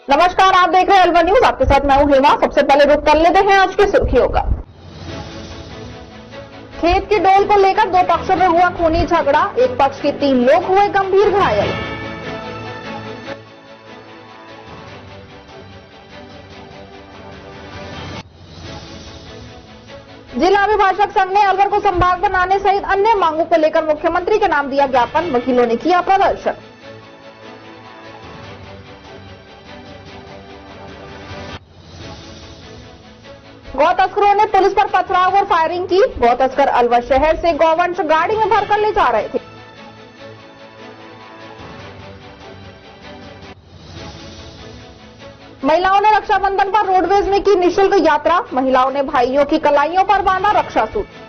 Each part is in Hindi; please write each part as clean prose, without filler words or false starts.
नमस्कार, आप देख रहे हैं अलवर न्यूज। आपके साथ मैं हूं हेमा। सबसे पहले रुक कर लेते हैं आज की सुर्खियों का। खेत की डोल को लेकर दो पक्षों में हुआ खूनी झगड़ा, एक पक्ष के 3 लोग हुए गंभीर घायल। जिला अभिभाषक संघ ने अलवर को संभाग बनाने सहित अन्य मांगों को लेकर मुख्यमंत्री के नाम दिया ज्ञापन, वकीलों ने किया प्रदर्शन। गौ तस्करों ने पुलिस पर पथराव और फायरिंग की। गौ तस्कर अलवर शहर से गौवंश गाड़ी में भरकर ले जा रहे थे। महिलाओं ने रक्षाबंधन पर रोडवेज में की निःशुल्क यात्रा। महिलाओं ने भाइयों की कलाइयों पर बांधा रक्षा सूत्र।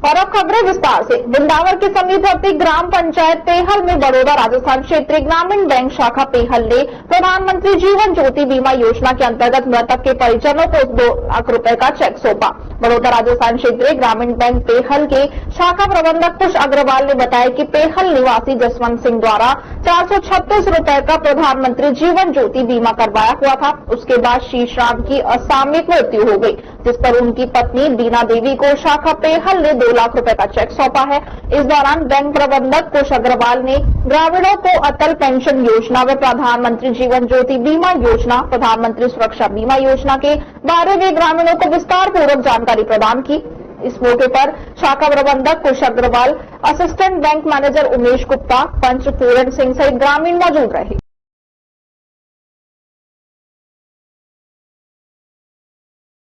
और अब खबरें विस्तार से। मुंडावर के समीपवर्ती ग्राम पंचायत पेहल में बड़ौदा राजस्थान क्षेत्रीय ग्रामीण बैंक शाखा पेहल ने प्रधानमंत्री जीवन ज्योति बीमा योजना के अंतर्गत मृतक के परिजनों को 2 लाख रुपए का चेक सौंपा। बड़ौदा राजस्थान क्षेत्रीय ग्रामीण बैंक पेहल के शाखा प्रबंधक कुश अग्रवाल ने बताया कि पेहल निवासी जसवंत सिंह द्वारा 436 रुपए का प्रधानमंत्री जीवन ज्योति बीमा करवाया हुआ था। उसके बाद शीश राम की असामयिक मृत्यु हो गई, जिस पर उनकी पत्नी बीना देवी को शाखा पेहल ने 2 लाख रुपए का चेक सौंपा है। इस दौरान बैंक प्रबंधक कुश अग्रवाल ने ग्रामीणों को अटल पेंशन योजना व प्रधानमंत्री जीवन ज्योति बीमा योजना, प्रधानमंत्री सुरक्षा बीमा योजना के बारे में ग्रामीणों को विस्तार पूर्वक जानकारी प्रदान की। इस मौके पर शाखा प्रबंधक Kush Agarwal, assistant bank manager Umesh Gupta, पंच पूरण सिंह सहित ग्रामीण मौजूद रहे।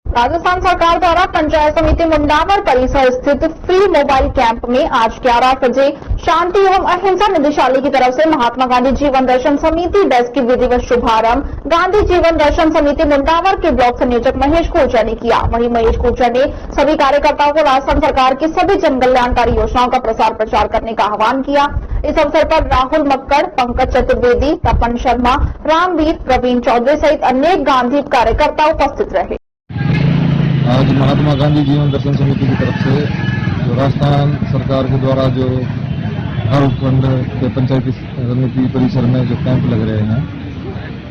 राजस्थान सरकार द्वारा पंचायत समिति मुंडावर परिसर स्थित फ्री मोबाइल कैंप में आज 11 बजे शांति एवं अहिंसा निदेशालय की तरफ से महात्मा गांधी जीवन दर्शन समिति डेस्क की विधिवत शुभारंभ गांधी जीवन दर्शन समिति मुंडावर के ब्लॉक संयोजक महेश गुर्जर ने किया। वहीं महेश गुर्जर ने सभी कार्यकर्ताओं को राजस्थान सरकार की सभी जन कल्याणकारी योजनाओं का प्रसार प्रचार करने का आह्वान किया। इस अवसर पर राहुल मक्कड़, पंकज चतुर्वेदी, तपन शर्मा, रामवीर, प्रवीण चौधरी सहित अनेक गांधी कार्यकर्ता उपस्थित रहे। आज महात्मा गांधी जीवन दर्शन समिति की तरफ से जो राजस्थान सरकार के द्वारा जो हर उपखंड के पंचायती समिति परिसर में जो कैंप लग रहे हैं,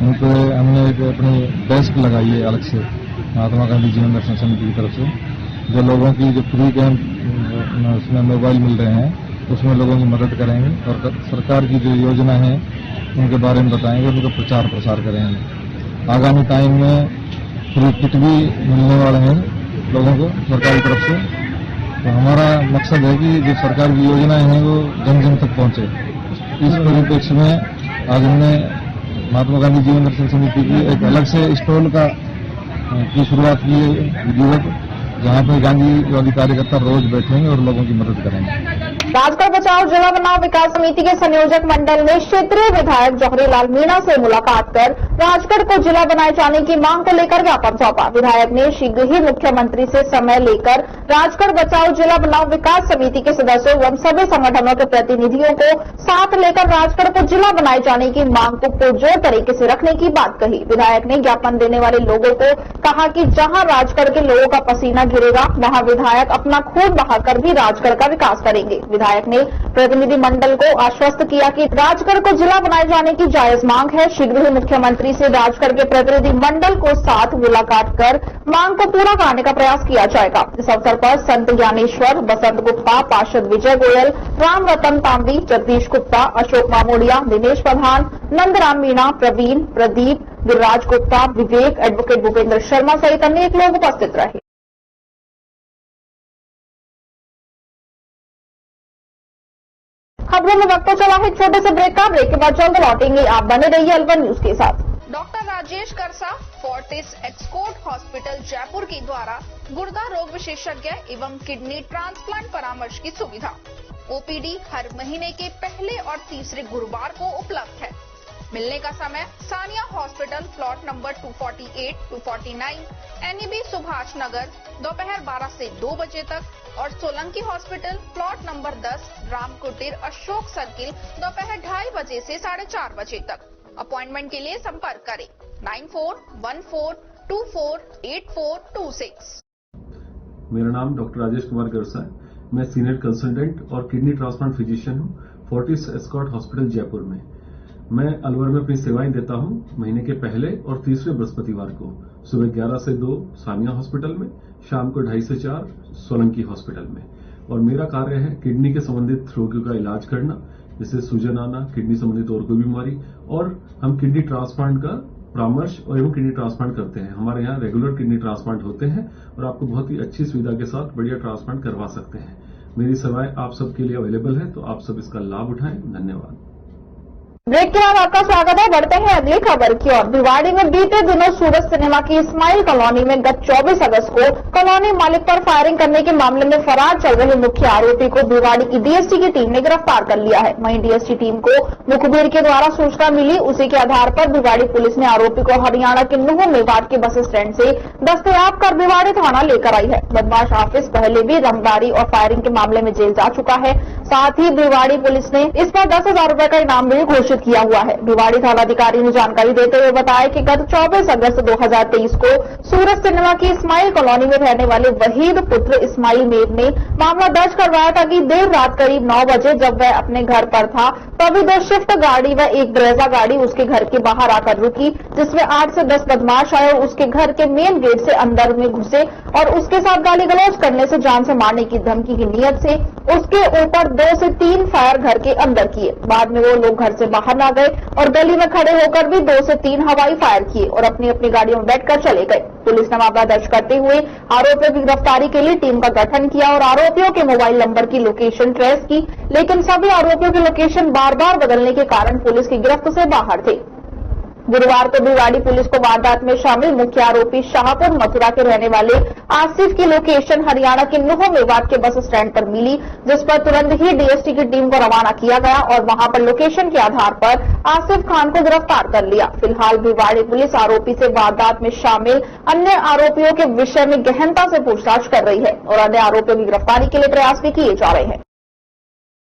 उन पर हमने एक अपनी डेस्क लगाई है अलग से महात्मा गांधी जीवन दर्शन समिति की तरफ से, जो लोगों की जो फ्री कैंप उसमें मोबाइल मिल रहे हैं, उसमें लोगों की मदद करेंगे और सरकार की जो योजना है उनके बारे में बताएंगे, उनका प्रचार प्रसार करेंगे। आगामी टाइम में फ्री किट भी मिलने वाले हैं लोगों को सरकार की तरफ से। तो हमारा मकसद है कि जो सरकार की योजनाएं हैं वो जन जन तक पहुंचे। इस परिप्रेक्ष्य में आज हमने महात्मा गांधी जीवन दर्शन समिति की एक अलग से स्टॉल की शुरुआत की है विधिवत, जहां पर गांधीवादी कार्यकर्ता रोज बैठेंगे और लोगों की मदद करेंगे। राजगढ़ बचाओ जिला बनाओ विकास समिति के संयोजक मंडल ने क्षेत्रीय विधायक जौहरीलाल मीणा से मुलाकात कर राजगढ़ को जिला बनाए जाने की मांग को लेकर ज्ञापन सौंपा। विधायक ने शीघ्र ही मुख्यमंत्री से समय लेकर राजगढ़ बचाओ जिला बनाओ विकास समिति के सदस्यों एवं सभी संगठनों के प्रतिनिधियों को साथ लेकर राजगढ़ को जिला बनाए जाने की मांग को पुरजोर तरीके से रखने की बात कही। विधायक ने ज्ञापन देने वाले लोगों को कहा कि जहां राजगढ़ के लोगों का पसीना गिरेगा, वहां विधायक अपना खून बहाकर भी राजगढ़ का विकास करेंगे। विधायक ने प्रतिनिधि मंडल को आश्वस्त किया कि राजगढ़ को जिला बनाए जाने की जायज मांग है। शीघ्र ही मुख्यमंत्री से राजगढ़ के प्रतिनिधि मंडल को साथ मुलाकात कर मांग को पूरा कराने का प्रयास किया जाएगा। इस अवसर पर संत ज्ञानेश्वर, बसंत गुप्ता, पार्षद विजय गोयल, राम रतन तांबी, जगदीश गुप्ता, अशोक मामोडिया, दिनेश प्रधान, नंदराम मीणा, प्रवीण, प्रदीप, गिरिराज गुप्ता, विवेक, एडवोकेट भूपेंद्र शर्मा सहित अनेक लोग उपस्थित रहे। खबरों में वक्त तो चला है छोटे से ब्रेक का। ब्रेक के बाद जल्द लौटेंगे। आप बने रहिए अलवर न्यूज के साथ। डॉक्टर राजेश करसा, फोर्टिस एक्सकोर्ट हॉस्पिटल जयपुर के द्वारा गुर्दा रोग विशेषज्ञ एवं किडनी ट्रांसप्लांट परामर्श की सुविधा। ओपीडी हर महीने के पहले और तीसरे गुरुवार को उपलब्ध है। मिलने का समय Sania hospital, plot number 248, 249, NEB Subhash Nagar, दोपहर 12 से 2 बजे तक और Solanki hospital, plot number 10, Ram Kutir, Ashok circle, दोपहर 2:30 बजे से 4:30 बजे तक। अपॉइंटमेंट के लिए संपर्क करें 9414248426। मेरा नाम डॉक्टर राजेश कुमार गरसा है। मैं सीनियर कंसल्टेंट और किडनी ट्रांसप्लांट फिजिशियन हूं फोर्टिस एस्कॉर्ट हॉस्पिटल जयपुर में। मैं अलवर में अपनी सेवाएं देता हूं महीने के पहले और तीसरे बृहस्पतिवार को सुबह 11 से 2 सानिया हॉस्पिटल में, शाम को 2:30 से 4 सोलंकी हॉस्पिटल में। और मेरा कार्य है किडनी के संबंधित रोगियों का इलाज करना, जैसे सूजन आना, किडनी संबंधित और कोई बीमारी, और हम किडनी ट्रांसप्लांट का परामर्श और एवं किडनी ट्रांसप्लांट करते हैं। हमारे यहाँ रेगुलर किडनी ट्रांसप्लांट होते हैं और आपको बहुत ही अच्छी सुविधा के साथ बढ़िया ट्रांसप्लांट करवा सकते हैं। मेरी सेवाएं आप सबके लिए अवेलेबल है, तो आप सब इसका लाभ उठाएं। धन्यवाद। ब्रेक के बाद आपका स्वागत है। बढ़ते हैं अगली खबर की ओर। भिवाड़ी में बीते दिनों सूरज सिनेमा की इस्माइल कॉलोनी में गत 24 अगस्त को कॉलोनी मालिक पर फायरिंग करने के मामले में फरार चल रहे मुख्य आरोपी को भिवाड़ी की डीएसटी की टीम ने गिरफ्तार कर लिया है। वहीं डीएसटी टीम को मुखबिर के द्वारा सूचना मिली, उसी के आधार पर भिवाड़ी पुलिस ने आरोपी को हरियाणा के नुह मेवाड़ के बस स्टैंड से दस्तयाब कर भिवाड़ी थाना लेकर आई है। बदमाश हाफिज पहले भी रंगदारी और फायरिंग के मामले में जेल जा चुका है। साथ ही भिवाड़ी पुलिस ने इस पर 10,000 रुपए का इनाम भी घोषित किया हुआ है। भिवाड़ी थानाधिकारी ने जानकारी देते हुए बताया कि गत 24 अगस्त 2023 को सूरज सिनेमा की इस्माइल कॉलोनी में रहने वाले वहीद पुत्र इस्माइल मेव ने मामला दर्ज करवाया था कि देर रात करीब 9 बजे जब वह अपने घर पर था, तभी 2 शिफ्ट गाड़ी व एक ब्रेजा गाड़ी उसके घर के बाहर आकर रुकी, जिसमें 8 से 10 बदमाश आए और उसके घर के मेन गेट से अंदर में घुसे और उसके साथ गाली गलौज करने से जान से मारने की धमकी की नीयत से उसके ऊपर 2 से 3 फायर घर के अंदर किए। बाद में वो लोग घर से बाहर ना गए और गली में खड़े होकर भी 2 से 3 हवाई फायर किए और अपनी अपनी गाड़ियों में बैठकर चले गए। पुलिस ने मामला दर्ज करते हुए आरोपियों की गिरफ्तारी के लिए टीम का गठन किया और आरोपियों के मोबाइल नंबर की लोकेशन ट्रेस की, लेकिन सभी आरोपियों की लोकेशन बार बार बदलने के कारण पुलिस की गिरफ्त से बाहर थे। गुरुवार को भिवाड़ी पुलिस को वारदात में शामिल मुख्य आरोपी शाहपुर मथुरा के रहने वाले आसिफ की लोकेशन हरियाणा के नुह मेवाड़ के बस स्टैंड पर मिली, जिस पर तुरंत ही डीएसटी की टीम को रवाना किया गया और वहां पर लोकेशन के आधार पर आसिफ खान को गिरफ्तार कर लिया। फिलहाल भिवाड़ी पुलिस आरोपी से वारदात में शामिल अन्य आरोपियों के विषय में गहनता से पूछताछ कर रही है और अन्य आरोपियों की गिरफ्तारी के लिए प्रयास भी किए जा रहे हैं।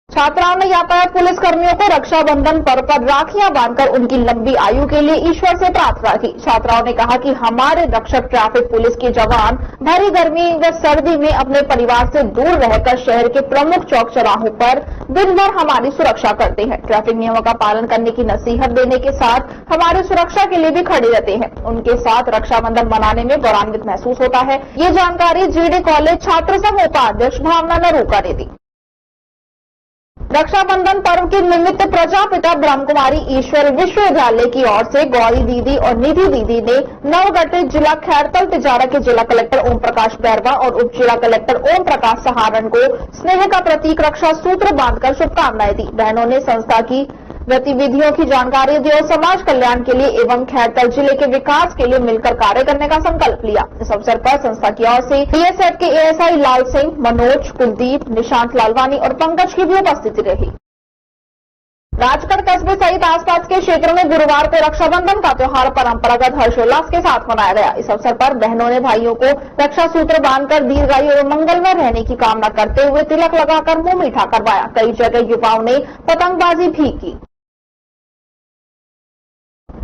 छात्राओं ने यातायात पुलिस कर्मियों को रक्षाबंधन पर्व पर राखियां बांधकर उनकी लंबी आयु के लिए ईश्वर से प्रार्थना की। छात्राओं ने कहा कि हमारे रक्षक ट्रैफिक पुलिस के जवान भरी गर्मी व सर्दी में अपने परिवार से दूर रहकर शहर के प्रमुख चौक चौराहों पर दिन भर हमारी सुरक्षा करते हैं। ट्रैफिक नियमों का पालन करने की नसीहत देने के साथ हमारी सुरक्षा के लिए भी खड़े रहते हैं। उनके साथ रक्षाबंधन मनाने में गौरवान्वित महसूस होता है। ये जानकारी जीडी कॉलेज छात्र संघ उपाध्यक्ष भावना नरूका ने दी। रक्षाबंधन पर्व के निमित्त प्रजापिता ब्रह्मकुमारी ईश्वर विश्वविद्यालय की ओर से गौरी दीदी और निधि दीदी ने नवगठित जिला खैरतल तिजारा के जिला कलेक्टर ओम प्रकाश बैरवा और उप जिला कलेक्टर ओम प्रकाश सहारण को स्नेह का प्रतीक रक्षा सूत्र बांधकर शुभकामनाएं दी। बहनों ने संस्था की गतिविधियों की जानकारी दी और समाज कल्याण के लिए एवं खैरतल जिले के विकास के लिए मिलकर कार्य करने का संकल्प लिया। इस अवसर पर संस्था की ओर से बीएसएफ के एएसआई लाल सिंह, मनोज, कुलदीप, निशांत लालवानी और पंकज की भी उपस्थिति रही। राजगढ़ कस्बे सहित आसपास के क्षेत्रों में गुरुवार को रक्षाबंधन का त्योहार परंपरागत हर्षोल्लास के साथ मनाया गया। इस अवसर पर बहनों ने भाइयों को रक्षा सूत्र बांधकर दीर्घायु और मंगलमय रहने की कामना करते हुए तिलक लगाकर मुंह मीठा करवाया। कई जगह युवाओं ने पतंगबाजी भी की।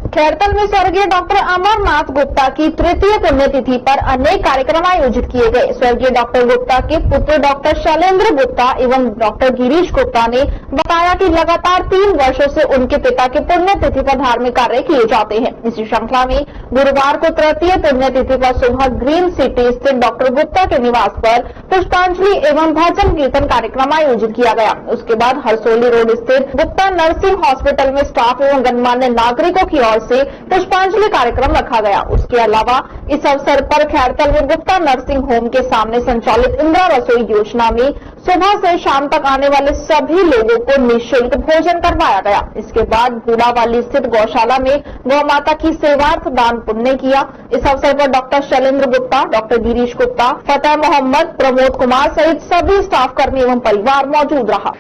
खैरतल में स्वर्गीय डॉक्टर अमरनाथ गुप्ता की 3य पुण्यतिथि पर अनेक कार्यक्रम आयोजित किए गए। स्वर्गीय डॉक्टर गुप्ता के पुत्र डॉक्टर शैलेंद्र गुप्ता एवं डॉक्टर गिरीश गुप्ता ने बताया कि लगातार 3 वर्षों से उनके पिता के पुण्यतिथि पर धार्मिक कार्य किए जाते हैं। इसी श्रृंखला में गुरुवार को 3य पुण्यतिथि पर सुबह ग्रीन सिटी स्थित डॉक्टर गुप्ता के निवास पर पुष्पांजलि एवं भजन कीर्तन कार्यक्रम आयोजित किया गया। उसके बाद हरसोली रोड स्थित गुप्ता नर्सिंग हॉस्पिटल में स्टाफ एवं गणमान्य नागरिकों की ओर से पुष्पांजलि कार्यक्रम रखा गया। उसके अलावा इस अवसर पर खैरतल में गुप्ता नर्सिंग होम के सामने संचालित इंदिरा रसोई योजना में सुबह से शाम तक आने वाले सभी लोगों को निःशुल्क भोजन करवाया गया। इसके बाद बूढ़ावाली स्थित गौशाला में गौ माता की सेवार्थ दान पुण्य किया। इस अवसर पर डॉक्टर शैलेंद्र गुप्ता, डॉक्टर गिरीश गुप्ता, फतेह मोहम्मद, प्रमोद कुमार सहित सभी स्टाफ कर्मी एवं परिवार मौजूद रहा।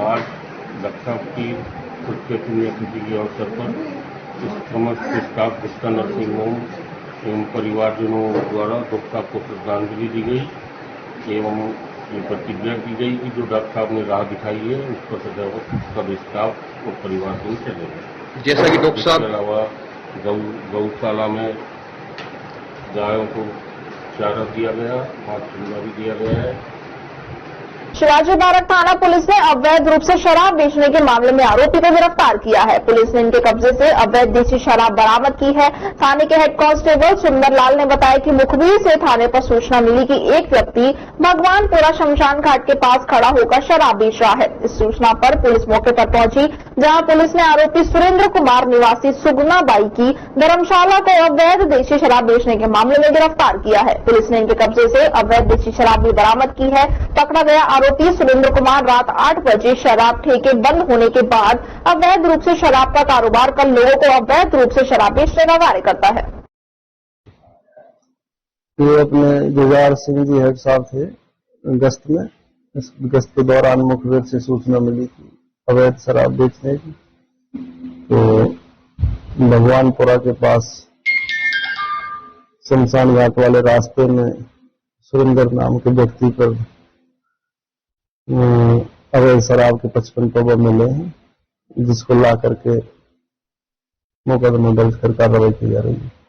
आज रक्षा की पुण्यतिथि के अवसर पर समस्त स्टाफ गुप्ता नर्सिंग होम एवं परिवारजनों द्वारा गुप्ता को श्रद्धांजलि दी गई एवं ये प्रतिज्ञा की गई कि जो डॉक्टर साहब ने राह दिखाई है उस पर सब स्टाफ और परिवार को चलेगा। जैसा कि डॉक्टर साहब, इसके अलावा गौशाला में गायों को चारा दिया गया, 5 चूल्हा भी दिया गया है शिवाजी पार्क थाना पुलिस ने अवैध रूप से शराब बेचने के मामले में आरोपी को गिरफ्तार किया है। पुलिस ने इनके कब्जे से अवैध देसी शराब बरामद की है। थाने के हेड कांस्टेबल सुंदरलाल ने बताया कि मुखबिर से थाने पर सूचना मिली कि एक व्यक्ति भगवानपुरा शमशान घाट के पास खड़ा होकर शराब बेच रहा है। इस सूचना पर पुलिस मौके पर पहुंची, जहां पुलिस ने आरोपी सुरेंद्र कुमार निवासी सुगना बाई की धर्मशाला को अवैध देसी शराब बेचने के मामले में गिरफ्तार किया है। पुलिस ने इनके कब्जे से अवैध देसी शराब भी बरामद की है। पकड़ा गया आरोपी सुरेंद्र कुमार रात 8 बजे शराब ठेके बंद होने के बाद अवैध रूप से शराब का कारोबार कर लोगों को अवैध रूप से शराब बेचने का कार्य करता है। ये अपने जुगार सिंह जी हेड साहब थे गश्त में। इस गश्त के दौरान मुखबिर से सूचना मिली कि अवैध शराब बेचने की, तो भगवानपुरा के पास शमशान घाट वाले रास्ते में सुरेंद्र नाम के व्यक्ति पर अवैध शराब के 55 पौवा मिले हैं, जिसको ला करके मुकदमा दर्ज कर कार्रवाई की जा रही है।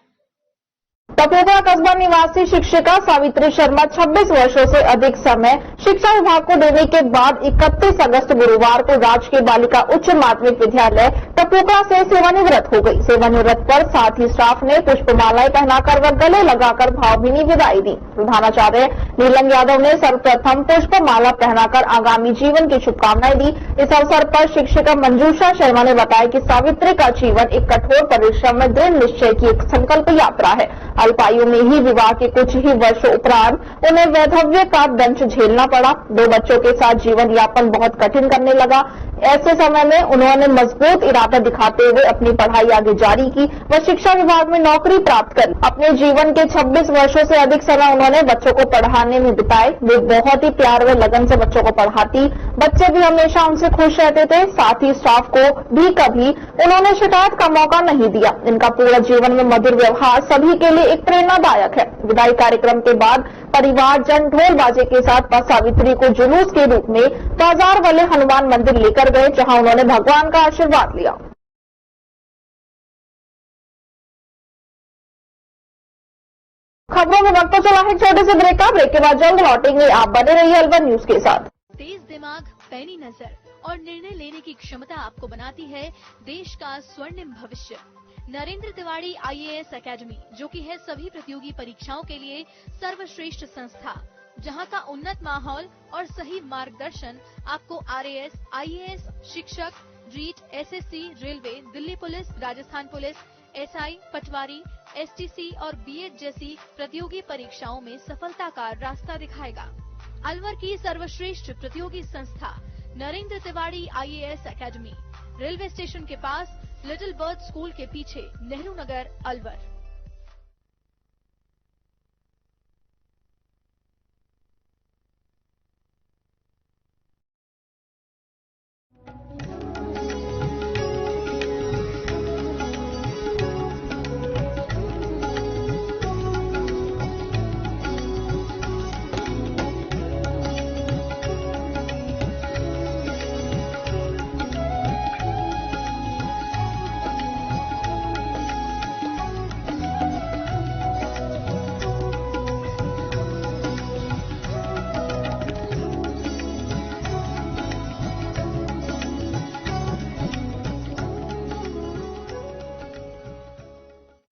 टपोरा कस्बा निवासी शिक्षिका सावित्री शर्मा 26 वर्षों से अधिक समय शिक्षा विभाग को देने के बाद 31 अगस्त गुरुवार को राजकीय बालिका उच्च माध्यमिक विद्यालय टपोरा से सेवानिवृत्त हो गई। सेवानिवृत्त पर साथी स्टाफ ने पुष्पमालाएं पहनाकर व गले लगाकर भावभीनी विदाई दी। प्रधानाचार्य नीलम यादव ने सर्वप्रथम पुष्पमाला पहनाकर आगामी जीवन की शुभकामनाएं दी। इस अवसर पर शिक्षिका मंजूषा शर्मा ने बताया कि सावित्री का जीवन एक कठोर परिश्रम में दृढ़ निश्चय की एक संकल्प यात्रा है। अल्पायु में ही विवाह के कुछ ही वर्षों उपरांत उन्हें वैधव्य का दंश झेलना पड़ा। 2 बच्चों के साथ जीवन यापन बहुत कठिन करने लगा। ऐसे समय में उन्होंने मजबूत इरादा दिखाते हुए अपनी पढ़ाई आगे जारी की व शिक्षा विभाग में नौकरी प्राप्त कर अपने जीवन के 26 वर्षों से अधिक समय उन्होंने बच्चों को पढ़ाने में बिताए। वे बहुत ही प्यार व लगन से बच्चों को पढ़ाती, बच्चे भी हमेशा उनसे खुश रहते थे। साथ ही स्टाफ को भी कभी उन्होंने शिकायत का मौका नहीं दिया। इनका पूरा जीवन में मधुर व्यवहार सभी के लिए एक प्रेरणादायक है। विदाई कार्यक्रम के बाद परिवार जन ढोल बाजे के साथ सावित्री को जुलूस के रूप में बाजार वाले हनुमान मंदिर लेकर गए, जहां उन्होंने भगवान का आशीर्वाद लिया। खबरों में वक्त तो चला है छोटे से ब्रेक का। ब्रेक के बाद जल्द लौटेंगे। आप बने रहिए अलवर न्यूज के साथ। तेज दिमाग, पैनी नजर और निर्णय लेने की क्षमता आपको बनाती है देश का स्वर्णिम भविष्य। नरेंद्र तिवारी IAS एकेडमी, जो कि है सभी प्रतियोगी परीक्षाओं के लिए सर्वश्रेष्ठ संस्था, जहां का उन्नत माहौल और सही मार्गदर्शन आपको RAS, IAS, शिक्षक, REET, SSC, railway, Delhi police, Rajasthan police, SI, patwari, STC और BEd जैसी प्रतियोगी परीक्षाओं में सफलता का रास्ता दिखाएगा। अलवर की सर्वश्रेष्ठ प्रतियोगी संस्था Narendra Tiwari IAS academy, railway station के पास, लिटिल बर्ड स्कूल के पीछे, नेहरू नगर, अलवर।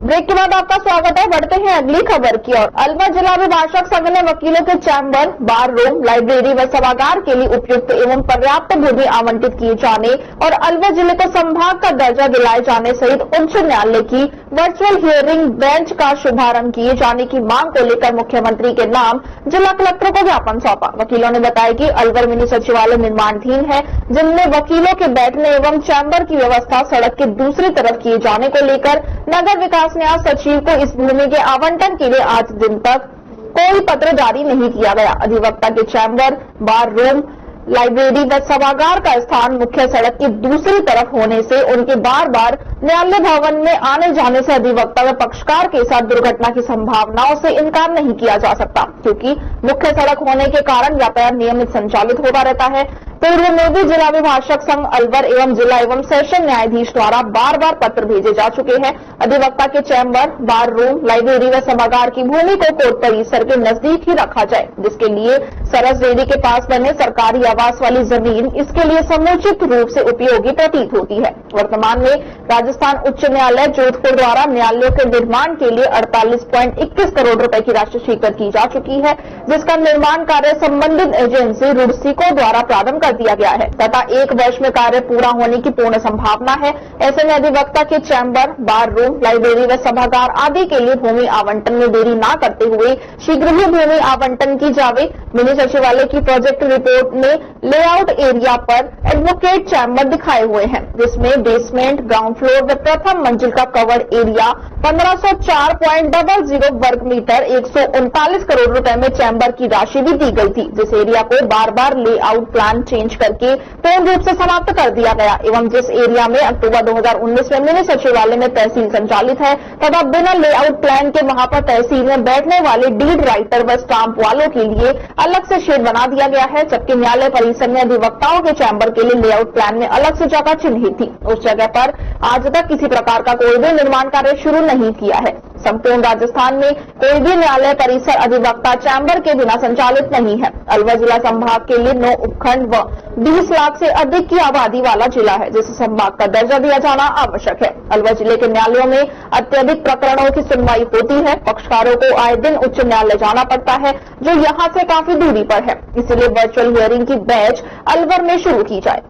ब्रेक के बाद आपका स्वागत है। बढ़ते हैं अगली खबर की ओर। अलवर जिला अभिभाषक संघ ने वकीलों के चैम्बर, बार रूम, लाइब्रेरी व सभागार के लिए उपयुक्त एवं पर्याप्त भूमि आवंटित किए जाने और अलवर जिले को संभाग का दर्जा दिलाए जाने सहित उच्च न्यायालय की वर्चुअल हियरिंग बेंच का शुभारंभ किए जाने की मांग को लेकर मुख्यमंत्री के नाम जिला कलेक्टर को ज्ञापन सौंपा। वकीलों ने बताया कि अलवर मिनी सचिवालय निर्माणाधीन है, जिनमें वकीलों के बैठने एवं चैम्बर की व्यवस्था सड़क के दूसरी तरफ किए जाने को लेकर नगर विकास न्याय सचिव को इस भूमि के आवंटन के लिए आज दिन तक कोई पत्र जारी नहीं किया गया। अधिवक्ता के चैम्बर, बार रूम, लाइब्रेरी व सभागार का स्थान मुख्य सड़क की दूसरी तरफ होने से उनके बार बार न्यायालय भवन में आने जाने से अधिवक्ता व पक्षकार के साथ दुर्घटना की संभावनाओं से इनकार नहीं किया जा सकता, क्योंकि मुख्य सड़क होने के कारण यातायात नियमित संचालित होता रहता है। पूर्व में भी जिला अभिभाषक संघ अलवर एवं जिला एवं सेशन न्यायाधीश द्वारा बार बार पत्र भेजे जा चुके हैं। अधिवक्ता के चैम्बर, बार रूम, लाइब्रेरी व सभागार की भूमि को कोर्ट परिसर के नजदीक ही रखा जाए, जिसके लिए सरस डेयरी के पास बने सरकारी आवास वाली जमीन इसके लिए समुचित रूप से उपयोगी प्रतीत होती है। वर्तमान में राजस्थान उच्च न्यायालय जोधपुर द्वारा न्यायालयों के निर्माण के लिए 48.21 करोड़ रुपए की राशि स्वीकृत की जा चुकी है, जिसका निर्माण कार्य संबंधित एजेंसी रुडसिको द्वारा प्रारंभ दिया गया है तथा 1 वर्ष में कार्य पूरा होने की पूर्ण संभावना है। ऐसे में अधिवक्ता के चैम्बर, बार रूम, लाइब्रेरी व सभागार आदि के लिए भूमि आवंटन में देरी न करते हुए शीघ्र ही भूमि आवंटन की जावे। मिनी सचिवालय की प्रोजेक्ट रिपोर्ट में लेआउट एरिया पर एडवोकेट चैम्बर दिखाए हुए हैं, जिसमें बेसमेंट, ग्राउंड फ्लोर व प्रथम मंजिल का कवर एरिया 1504.00 वर्ग मीटर 139 करोड़ रुपए में चैम्बर की राशि भी दी गई थी, जिस एरिया को बार बार लेआउट प्लान चेंज करके पूर्ण रूप से समाप्त कर दिया गया एवं जिस एरिया में अक्टूबर 2019 में मिनी सचिवालय में तहसील संचालित है तथा बिना लेआउट प्लान के वहां पर तहसील में बैठने वाले डीड राइटर व स्टाम्प वालों के लिए अलग से शेड बना दिया गया है, जबकि न्यायालय परिसर में अधिवक्ताओं के चैम्बर के लिए लेआउट प्लान में अलग से जगह चिन्हित थी। उस जगह पर आज तक किसी प्रकार का कोई भी निर्माण कार्य शुरू नहीं किया है। संपूर्ण राजस्थान में कोई भी न्यायालय परिसर अधिवक्ता चैम्बर के बिना संचालित नहीं है। अलवर जिला संभाग के लिए 9 उपखंड व 20 लाख से अधिक की आबादी वाला जिला है, जिसे संभाग का दर्जा दिया जाना आवश्यक है। अलवर जिले के न्यायालयों में अत्यधिक प्रकरणों की सुनवाई होती है। पक्षकारों को आए दिन उच्च न्यायालय जाना पड़ता है, जो यहाँ से काफी दूरी पर है। इसलिए वर्चुअल हियरिंग की बैच अलवर में शुरू की जाए।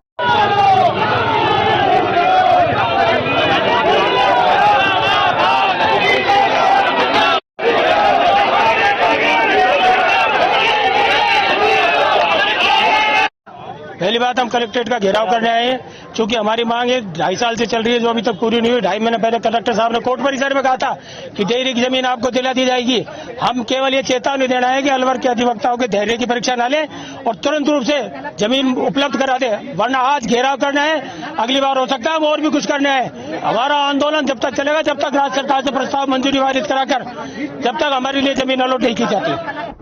पहली बात, हम कलेक्ट्रेट का घेराव करने आए हैं, क्योंकि हमारी मांग 2.5 साल से चल रही है, जो अभी तक पूरी नहीं हुई। 2.5 महीने पहले कलेक्टर साहब ने कोर्ट परिसर में कहा था कि डेयरी की जमीन आपको दिला दी जाएगी। हम केवल ये चेतावनी देना है कि अलवर के अधिवक्ताओं के धैर्य की परीक्षा न लें और तुरंत रूप से जमीन उपलब्ध करा दे, वरना आज घेराव करना है, अगली बार हो सकता है हम और भी कुछ करना है। हमारा आंदोलन जब तक चलेगा, जब तक राज्य सरकार से प्रस्ताव मंजूरी वारित कराकर जब तक हमारे लिए जमीन अलॉट नहीं की जाती।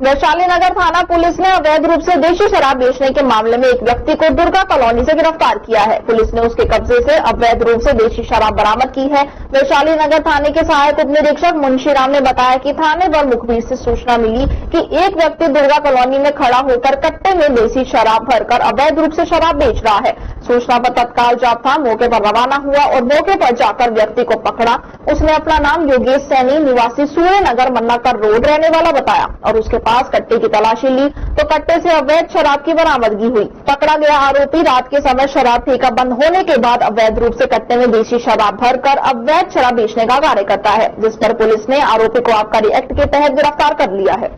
वैशाली नगर थाना पुलिस ने अवैध रूप से देशी शराब बेचने के मामले में एक व्यक्ति को दुर्गा कॉलोनी से गिरफ्तार किया है। पुलिस ने उसके कब्जे से अवैध रूप से देशी शराब बरामद की है। वैशाली नगर थाने के सहायक उप निरीक्षक मुंशीराम ने बताया कि थाने पर मुखबिर से सूचना मिली कि एक व्यक्ति दुर्गा कॉलोनी में खड़ा होकर कट्टे में देशी शराब भरकर अवैध रूप से शराब बेच रहा है। सूचना पर तत्काल जाब्ता मौके पर रवाना हुआ और मौके पर जाकर व्यक्ति को पकड़ा। उसने अपना नाम योगेश सैनी निवासी सूर्यनगर मन्नाकर रोड रहने वाला बताया और उसके पास कट्टे की तलाशी ली तो कट्टे से अवैध शराब की बरामदगी हुई। पकड़ा गया आरोपी रात के समय शराब ठेका बंद होने के बाद अवैध रूप से कट्टे में देशी शराब भरकर अवैध शराब बेचने का कार्य करता है, जिस पर पुलिस ने आरोपी को आबकारी एक्ट के तहत गिरफ्तार कर लिया है।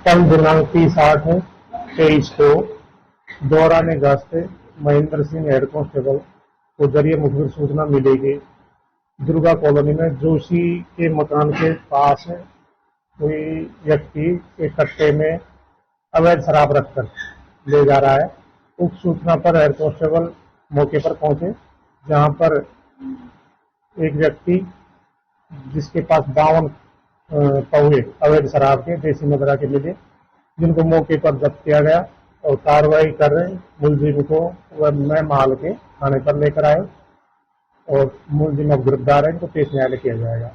कल दिनांक 30/8/23 को दौरान गश्त महेंद्र सिंह हेड कांस्टेबल को जरिए मुखबिर सूचना मिलेगी दुर्गा कॉलोनी में जोशी के मकान के पास कोई व्यक्ति एक कट्टे में अवैध शराब रखकर ले जा रहा है। उक्त सूचना पर हेड कांस्टेबल मौके पर पहुंचे, जहां पर एक व्यक्ति जिसके पास 52 पौवे अवैध शराब के देसी मदरा के मिले, जिनको मौके पर जब्त किया गया और कार्रवाई कर रहे मुलजिम को वह माल के थाने पर लेकर आए और मुलजिम अब गिरफ्तार है, इनको पेश न्यायालय किया जाएगा।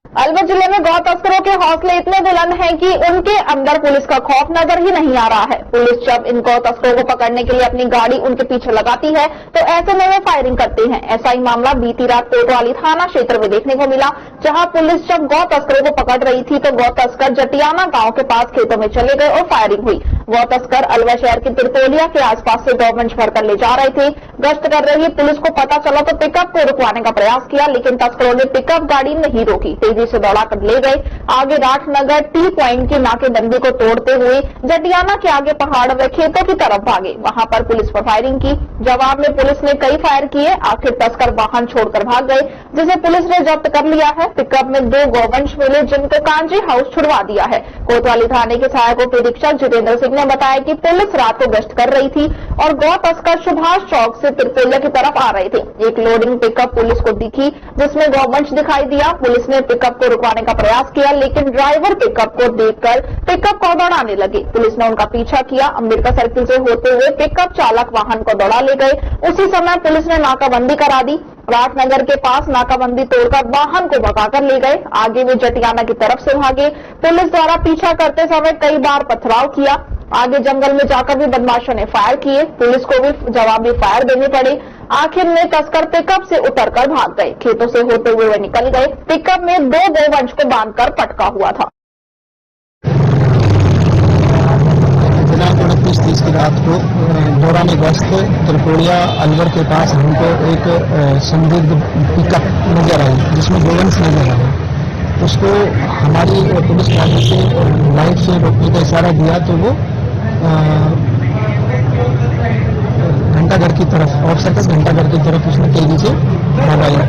अलवर जिले में गौ तस्करों के हौसले इतने बुलंद हैं कि उनके अंदर पुलिस का खौफ नजर ही नहीं आ रहा है। पुलिस जब इन गौ तस्करों को पकड़ने के लिए अपनी गाड़ी उनके पीछे लगाती है तो ऐसे में वे फायरिंग करते हैं। ऐसा ही मामला बीती रात कोतवाली थाना क्षेत्र में देखने को मिला, जहां पुलिस जब गौ तस्करों को पकड़ रही थी तो गौ तस्कर जटियाना गांव के पास खेतों में चले गए और फायरिंग हुई। गौ तस्कर अलवर शहर के तिरतोलिया के आसपास से गौवंश भरकर ले जा रहे थे। गश्त कर रही पुलिस को पता चला तो पिकअप को रुकवाने का प्रयास किया, लेकिन तस्करों ने पिकअप गाड़ी नहीं रोकी, तेजी से दौड़ाकर ले गए। आगे राठनगर टी पॉइंट की नाकेबंदी को तोड़ते हुए जटियाना के आगे पहाड़ व खेतों की तरफ भागे। वहां पर पुलिस पर फायरिंग की। जवाब में पुलिस ने कई फायर किए। आखिर तस्कर वाहन छोड़कर भाग गए, जिसे पुलिस ने जब्त कर लिया है। पिकअप में 2 गौवंश मिले, जिनको कांजी हाउस छुड़वा दिया है। कोतवाली थाने के सहायक उप निरीक्षक जितेंद्र सिंह ने बताया कि पुलिस रात को गश्त कर रही थी और गौ तस्कर सुभाष चौक से तिरपेला की तरफ आ रहे थे। एक लोडिंग पिकअप पुलिस को दिखी जिसमें गौवंश दिखाई दिया। पुलिस ने पिकअप को रुकवाने का प्रयास किया, लेकिन ड्राइवर पिकअप को देखकर पिकअप को दौड़ाने लगे। पुलिस ने उनका पीछा किया। अम्बेडकर सर्किल से होते हुए पिकअप चालक वाहन को दौड़ा ले गए। उसी समय पुलिस ने नाकाबंदी करा दी। राजनगर के पास नाकाबंदी तोड़कर वाहन को भगाकर ले गए। आगे वे जटियाना की तरफ से भागे। पुलिस द्वारा पीछा करते समय कई बार पथराव किया। आगे जंगल में जाकर भी बदमाशों ने फायर किए। पुलिस को भी जवाबी फायर देने पड़े। आखिर में तस्कर पिकअप से उतरकर भाग गए। खेतों से होते हुए वे निकल गए। पिकअप में 2 गौवंश को बांधकर पटका हुआ था। दिनांक 29-30 की रात को दौरान गश्त त्रिकोड़िया अलवर के पास हमको एक संदिग्ध पिकअप नजर आई जिसमें गौवंश नजर आया। उसको हमारी पुलिस वालों से लाइट से रोकने का इशारा दिया तो वो घंटाघर की तरफ ऑफ सर्कस घंटाघर की तरफ उसने तेजी से भगाया।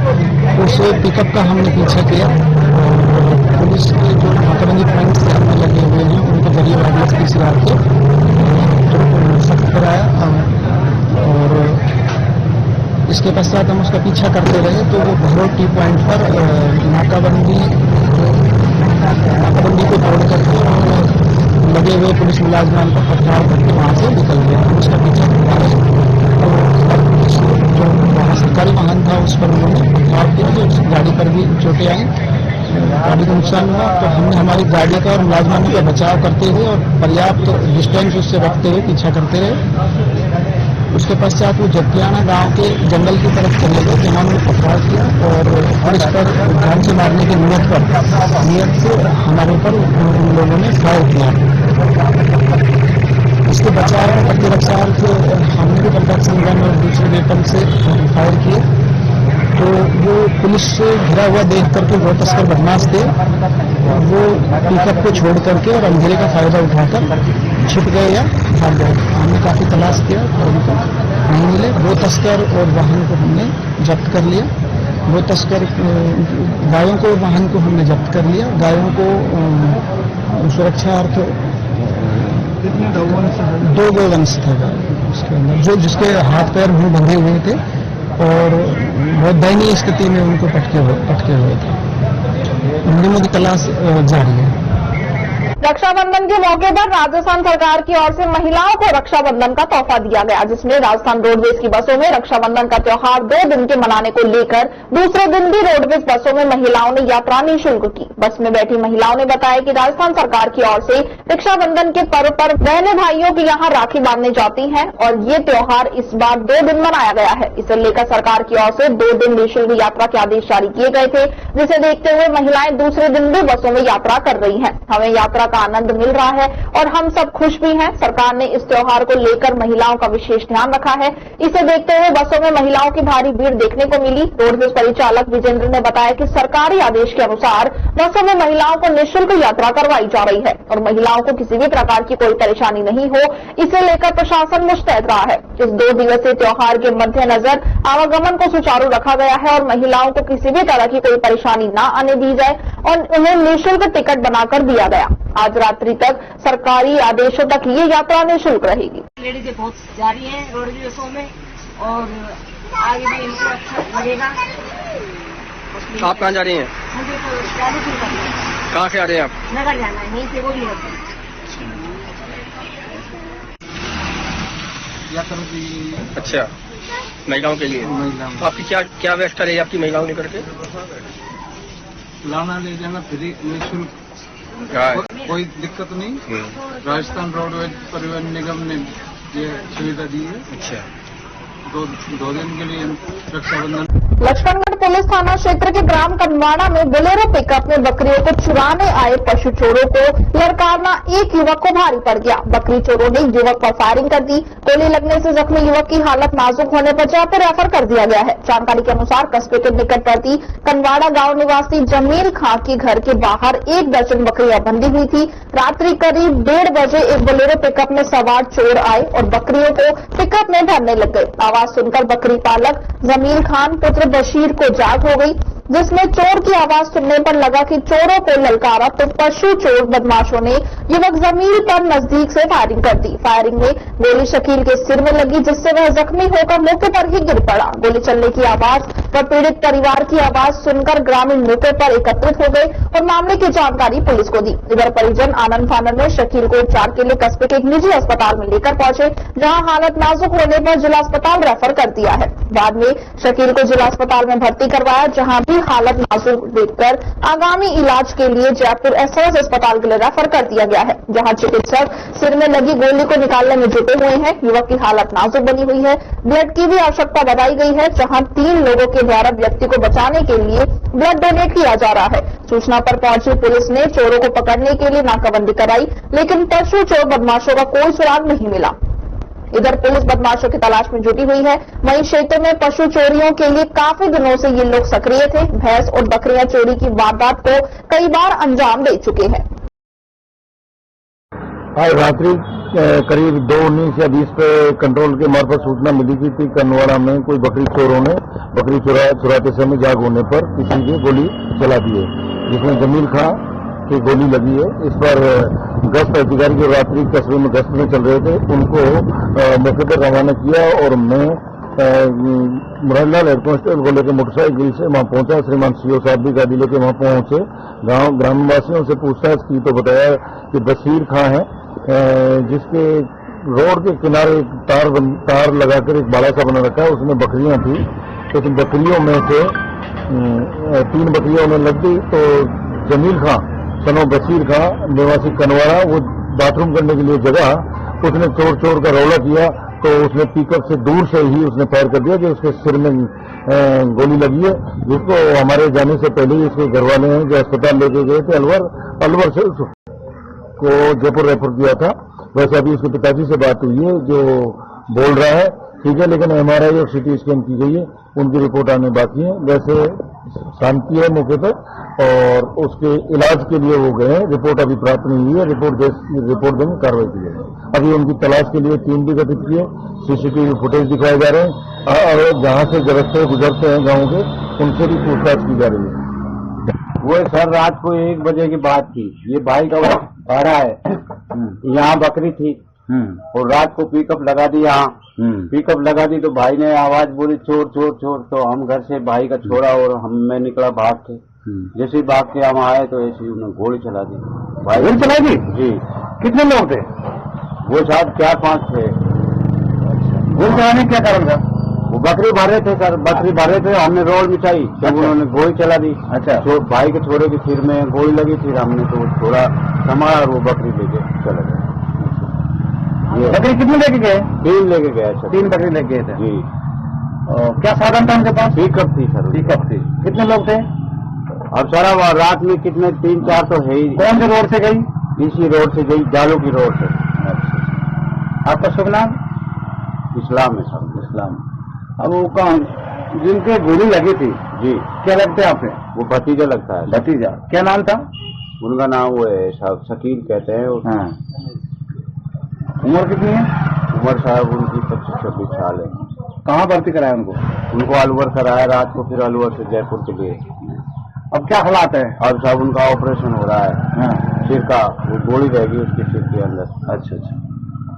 उस पिकअप का हमने पीछा किया। पुलिस के जो नाकाबंदी पॉइंट्स हमने लगे हुए हैं उनको जरिए वायरलेस की सिरार के सख्त कराया और इसके पश्चात हम उसका पीछा करते रहे तो वो भैरव टी पॉइंट पर नाकाबंदी को तोड़ करके लगे हुए पुलिस मुलाजमान पर पथराव करके वहां से निकल गया। हम उसका पीछा करवा रहे और पुलिस जो वहाँ सरकारी वाहन था उस पर उन्होंने पथराव किया जो उस गाड़ी पर भी चोटें आई, गाड़ी को नुकसान हुआ। तो हमने हमारी गाड़ी का और मुलाजमानों का बचाव करते हुए और पर्याप्त डिस्टेंस उससे रखते हुए पीछा करते रहे। उसके पश्चात वो जटियाना गांव के जंगल की तरफ चले गए जहां उन्होंने पथराव किया और पुलिस पर जान से मारने की नियत से हमारे ऊपर उन लोगों ने फायर किया। इसके बचाव में प्रतिरक्षार्थ हमने भी प्रोटेक्शन गन और दूसरे वेपन से फायर किए तो वो पुलिस से घिरा हुआ देख करके वो तस्कर बदमाश थे। वो पिकअप को छोड़ करके और अंधेरे का फायदा उठाकर छिप गए या भाग गए। हमने काफी तलाश किया और उनको नहीं मिले। वो तस्कर और वाहन को हमने जब्त कर लिया। वो तस्कर गायों को वाहन को हमने जब्त कर लिया। गायों को सुरक्षार्थ 2 गौवंश थे उसके अंदर जो जिसके हाथ पैर मुंह बंधे हुए थे और बहुत दयनीय स्थिति में उनको पटके हुए थे। मुलजिमों की तलाश जारी है। रक्षाबंधन के मौके पर राजस्थान सरकार की ओर से महिलाओं को रक्षाबंधन का तोहफा दिया गया, जिसमें राजस्थान रोडवेज की बसों में रक्षाबंधन का त्योहार 2 दिन के मनाने को लेकर दूसरे दिन भी रोडवेज बसों में महिलाओं ने यात्रा निःशुल्क की। बस में बैठी महिलाओं ने बताया कि राजस्थान सरकार की ओर से रक्षाबंधन के पर्व पर बहनें भाइयों की यहां राखी बांधने जाती हैं और ये त्योहार इस बार 2 दिन मनाया गया है। इसे लेकर सरकार की ओर से 2 दिन निःशुल्क यात्रा के आदेश जारी किए गए थे, जिसे देखते हुए महिलाएं दूसरे दिन भी बसों में यात्रा कर रही हैं। हमें यात्रा का आनंद मिल रहा है और हम सब खुश भी हैं। सरकार ने इस त्योहार को लेकर महिलाओं का विशेष ध्यान रखा है। इसे देखते हुए बसों में महिलाओं की भारी भीड़ देखने को मिली। रोडवेज परिचालक विजेंद्र ने बताया कि सरकारी आदेश के अनुसार बसों में महिलाओं को निःशुल्क यात्रा करवाई जा रही है और महिलाओं को किसी भी प्रकार की कोई परेशानी नहीं हो, इसे लेकर प्रशासन मुस्तैद रहा है। इस 2 दिवसीय त्योहार के मद्देनजर आवागमन को सुचारू रखा गया है और महिलाओं को किसी भी तरह की कोई परेशानी न आने दी जाए और उन्हें निःशुल्क टिकट बनाकर दिया गया। आज रात्रि तक सरकारी आदेशों तक ये यात्रा निःशुल्क रहेगी। लेडीजें बहुत जा रही हैं रोडवेज बसों में और आगे भी इनको अच्छा लगेगा। आप कहाँ जा रही हैं? मुझे तो चालू शुरू करना है। कहाँ से आ रहे हैं आप? नगर जाना है, यहीं से वो भी होता है। अच्छा, महिलाओं के लिए तो आपकी क्या व्यवस्था रही आपकी महिलाओं ने करके? लाना ले जाना फ्री निःशुल्क, कोई दिक्कत नहीं। राजस्थान रोडवेज परिवहन निगम ने ये सुविधा दी है। अच्छा, 2 दिन के लिए रक्षाबंधन। लक्ष्मणगढ़ पुलिस थाना क्षेत्र के ग्राम कनवाड़ा में बोलेरो पिकअप में बकरियों को चुराने आए पशु चोरों को ललकारना एक युवक को भारी पड़ गया। बकरी चोरों ने युवक पर फायरिंग कर दी। गोली लगने से जख्मी युवक की हालत नाजुक होने पर जयपुर रेफर कर दिया गया है। जानकारी के अनुसार कस्बे के निकटवर्ती कनवाड़ा गांव निवासी जमील खां के घर के बाहर 1 दर्जन बकरियां बंधी हुई थी। रात्रि करीब 1:30 बजे एक बोलेरो पिकअप में सवार चोर आए और बकरियों को पिकअप में भरने लग गए। आवाज सुनकर बकरी पालक जमील खान पुत्र बशीर को जाग हो गई। जिसमें चोर की आवाज सुनने पर लगा कि चोरों को ललकारा तो पशु चोर बदमाशों ने युवक जमील पर नजदीक से फायरिंग कर दी। फायरिंग में गोली शकील के सिर में लगी, जिससे वह जख्मी होकर मौके पर ही गिर पड़ा। गोली चलने की आवाज व पीड़ित परिवार की आवाज सुनकर ग्रामीण मौके पर एकत्रित हो गए और मामले की जानकारी पुलिस को दी। इधर परिजन आनंद फानन में शकील को उपचार के लिए कस्बे के एक निजी अस्पताल में लेकर पहुंचे, जहां हालत नाजुक होने पर जिला अस्पताल रेफर कर दिया है। बाद में शकील को जिला अस्पताल में भर्ती करवाया, जहां भी हालत नाजुक देखकर आगामी इलाज के लिए जयपुर एसएस अस्पताल के लिए रेफर कर दिया गया है, जहां चिकित्सक सिर में लगी गोली को निकालने में जुटे हुए हैं। युवक की हालत नाजुक बनी हुई है। ब्लड की भी आवश्यकता बताई गई है, जहां 3 लोगों के द्वारा व्यक्ति को बचाने के लिए ब्लड डोनेट किया जा रहा है। सूचना पर पहुंची पुलिस ने चोरों को पकड़ने के लिए नाकाबंदी कराई, लेकिन पशु चोर बदमाशों का कोई सुराग नहीं मिला। इधर पुलिस बदमाशों की तलाश में जुटी हुई है। वहीं क्षेत्र में पशु चोरियों के लिए काफी दिनों से ये लोग सक्रिय थे। भैंस और बकरियां चोरी की वारदात को कई बार अंजाम दे चुके हैं। आज रात्रि करीब 2:19 या 20 पे कंट्रोल के मार्फत सूचना मिली थी कनवाड़ा में कोई बकरी चोरों ने बकरी चुराते समय जाग होने पर किसी की गोली चला दी है, जिसमें जमील खां की गोली लगी है। इस पर गश्त अधिकारी जो रात्रि कस्बे में गश्त में चल रहे थे, उनको मौके पर रवाना किया और मैं मुरारीलाल हेड कांस्टेबल को लेकर मोटरसाइकिल से वहां पहुंचा। श्रीमान सीओ साहब भी गाड़ी लेकर वहां पहुंचे। गांव ग्रामवासियों से पूछताछ की तो बताया कि बशीर खां है, जिसके रोड के किनारे तार लगाकर एक बाड़ा सा बना रखा है, उसमें बकरियां थी। तो इन बकरियों में से 3 बकरियों में लग गई। तो जमील खां सनो बशीर खां निवासी कनवाड़ा, वो बाथरूम करने के लिए जगह, उसने चोर चोर का रौला किया तो उसने पिकअप से दूर से ही उसने फायर कर दिया, जो उसके सिर में गोली लगी है, जिसको हमारे जाने से पहले ही उसके घर वाले हैं जो अस्पताल लेके गए थे अलवर से को जयपुर रेफर किया था। वैसे अभी उसके पिताजी से बात हुई है, जो बोल रहा है ठीक है, लेकिन MRI और CT स्कैन की गई है, उनकी रिपोर्ट आने बाकी है। वैसे शांति है मौके पर और उसके इलाज के लिए वो गए हैं। रिपोर्ट अभी प्राप्त नहीं हुई है, रिपोर्ट देंगे, कार्रवाई की जाएगी। अभी उनकी तलाश के लिए टीम भी गठित की है, CCTV फुटेज दिखाए जा रहे हैं और जहां से रस्ते गुजरते हैं गाँव के, उनसे भी पूछताछ की जा रही है। वो सर रात को 1 बजे की बात थी। ये भाई का भाड़ा है, यहाँ बकरी थी और रात को पिकअप लगा दी। यहाँ पिकअप लगा दी तो भाई ने आवाज बोली चोर चोर चोर। तो हम घर से भाई का छोड़ा और मैं निकला भाग के। जैसे भाग के हम आए तो ऐसे उन्होंने गोली चला दी। भाई गोली चला दी जी। कितने लोग थे? वो शायद 4-5 थे। गोली चलाने क्या कारण था? वो बकरी भर रहे थे सर, बकरी भर रहे थे, हमने रोल मिटाई तो उन्होंने गोली चला दी। अच्छा। तो भाई के छोरे के सिर में गोली लगी, फिर हमने तो थोड़ा संभाला और वो बकरी लेके चले गए। बकरी कितनी लेके गए? 3 लेके गए सर। 3 बकरी लेके गए थे जी। क्या साधन था उनके पास? पिकअप थी सर। पिकअप थी। कितने लोग थे? अब सारा रात में कितने 3-4 तो है ही। कौन से रोड से गई? इसी रोड से गई, जालू की रोड से। आपका शुभ नाम? इस्लाम है सर। इस्लाम। अब वो कौन जिनके गोली लगी थी जी, क्या लगते हैं आपने? वो भतीजा लगता है। भतीजा। क्या नाम था उनका? नाम वो है साहब शकील कहते हैं। हाँ। उम्र कितनी है? उम्र साहब उनकी 25-26 साल है। कहाँ भर्ती कराया उनको? उनको अलवर कराया रात को, फिर अलवर से जयपुर के लिए। अब क्या हालात है? अब साहब उनका ऑपरेशन हो रहा है। हाँ। सिर का, वो गोली रहेगी उसके सिर के अंदर। अच्छा,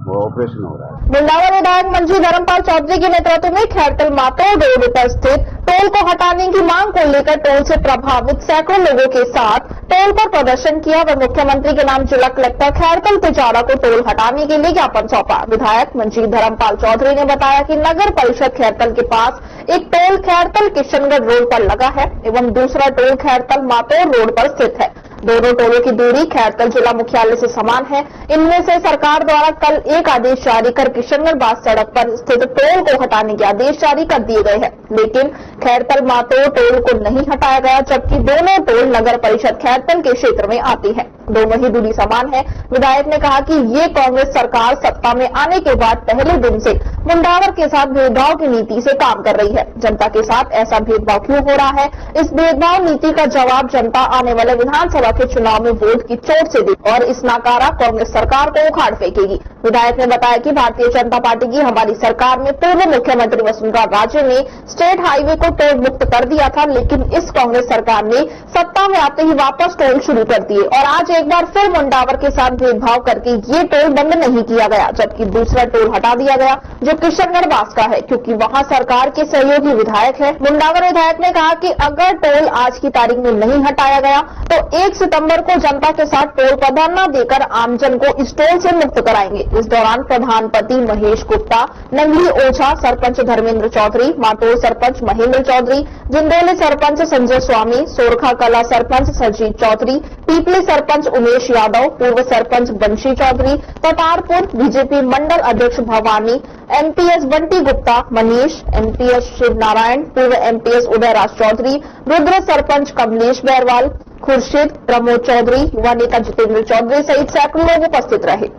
वो ऑपरेशन हो रहा है। बुंडावा विधायक मंत्री धर्मपाल चौधरी के नेतृत्व में खैरतल मातोड़ रोड पर स्थित टोल को हटाने की मांग को लेकर टोल से प्रभावित सैकड़ों लोगों के साथ टोल पर प्रदर्शन किया व मुख्यमंत्री के नाम जिला कलेक्टर खैरतल तिजारा को टोल हटाने के लिए ज्ञापन सौंपा। विधायक मंत्री धर्मपाल चौधरी ने बताया कि नगर परिषद खैरतल के पास एक टोल खैरतल किशनगढ़ रोड पर लगा है एवं दूसरा टोल खैरतल मातोड़ रोड पर स्थित है। दोनों टोलों की दूरी खैरतल जिला मुख्यालय से समान है। इनमें से सरकार द्वारा कल एक आदेश जारी कर किशनगढ़ बास सड़क पर स्थित टोल को हटाने के आदेश जारी कर दिए गए हैं, लेकिन खैरतल मातोड़ टोल को नहीं हटाया गया, जबकि दोनों टोल नगर परिषद खैरतल के क्षेत्र में आती है। दोनों ही दूरी समान है। विधायक ने कहा कि ये कांग्रेस सरकार सत्ता में आने के बाद पहले दिन से मुंडावर के साथ भेदभाव की नीति से काम कर रही है। जनता के साथ ऐसा भेदभाव क्यों हो रहा है? इस भेदभाव नीति का जवाब जनता आने वाले विधानसभा के चुनाव में वोट की चोट से दे और इस नाकारा कांग्रेस सरकार को उखाड़ फेंकेगी। विधायक ने बताया कि भारतीय जनता पार्टी की हमारी सरकार में पूर्व मुख्यमंत्री वसुंधरा राजे ने स्टेट हाईवे को टोल मुक्त कर दिया था, लेकिन इस कांग्रेस सरकार ने सत्ता में आते ही वापस टोल शुरू कर दिए और आज एक बार फिर मुंडावर के साथ भेदभाव करके ये टोल बंद नहीं किया गया, जबकि दूसरा टोल हटा दिया गया जो किशनगढ़ बास का है, क्योंकि वहां सरकार के सहयोगी विधायक है। मुंडावर विधायक ने कहा कि अगर टोल आज की तारीख में नहीं हटाया गया तो 1 सितंबर को जनता के साथ टोल पर धरना देकर आमजन को इस टोल से मुक्त कराएंगे। इस दौरान प्रधानपति महेश गुप्ता, नंगली ओझा सरपंच धर्मेंद्र चौधरी, मातोड़ सरपंच महेंद्र चौधरी, जिंदोली सरपंच संजय स्वामी, सोरखा कला सरपंच सरजीत चौधरी, पीपली सरपंच उमेश यादव, पूर्व सरपंच बंशी चौधरी, ततारपुर बीजेपी मंडल अध्यक्ष भवानी, एमपीएस बंटी गुप्ता, मनीष, एमपीएस शिव नारायण, पूर्व एमपीएस उदयराज चौधरी, रुद्र सरपंच कमलेश बैरवाल, खुर्शीद, प्रमोद चौधरी, युवा नेता जितेंद्र चौधरी सहित सैकड़ों लोग उपस्थित रहे।